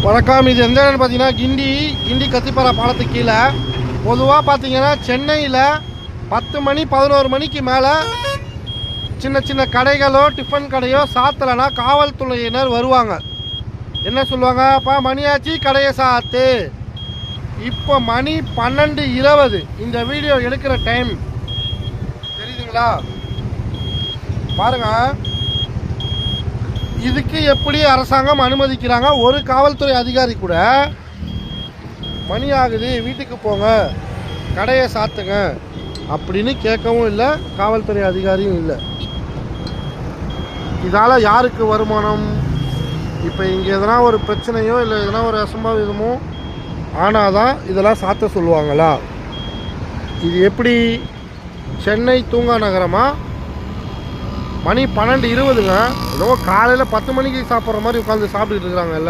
வணக்கம். இது எந்த இடம்னு பார்த்தீங்கன்னா கிண்டி கத்திப்பாரா பாலத்துக்கு கீழே. பொதுவாக பார்த்தீங்கன்னா சென்னையில் 10 மணி 11 மணிக்கு மேலே சின்ன சின்ன கடைகளோ டிஃபன் கடையோ சாத்தலைன்னா காவல்துறையினர் வருவாங்க. என்ன சொல்லுவாங்க? அப்பா மணியாச்சு, கடையை சாத்து. இப்போ மணி 12:20. இந்த வீடியோ எடுக்கிற டைம் தெரியுதுங்களா? பாருங்க, இதுக்கு எப்படி அரசாங்கம் அனுமதிக்கிறாங்க? ஒரு காவல்துறை அதிகாரி கூட மணி ஆகுது, வீட்டுக்கு போங்க, கடையை சாத்துங்க அப்படின்னு கேட்கவும் இல்லை, காவல்துறை அதிகாரியும் இல்லை. இதால் யாருக்கு வருமானம்? இப்போ இங்கே எதனா ஒரு பிரச்சனையோ இல்லை எதனா ஒரு அசம்பாவிதமோ ஆனால் தான் இதெல்லாம் சாத்த சொல்லுவாங்களா? இது எப்படி? சென்னை தூங்கா நகரமா? மணி 12:20ங்க. ஏதோ காலையில் 10 மணிக்கு சாப்பிட்ற மாதிரி உட்காந்து சாப்பிட்டுட்டு இருக்கிறாங்க எல்லாம்.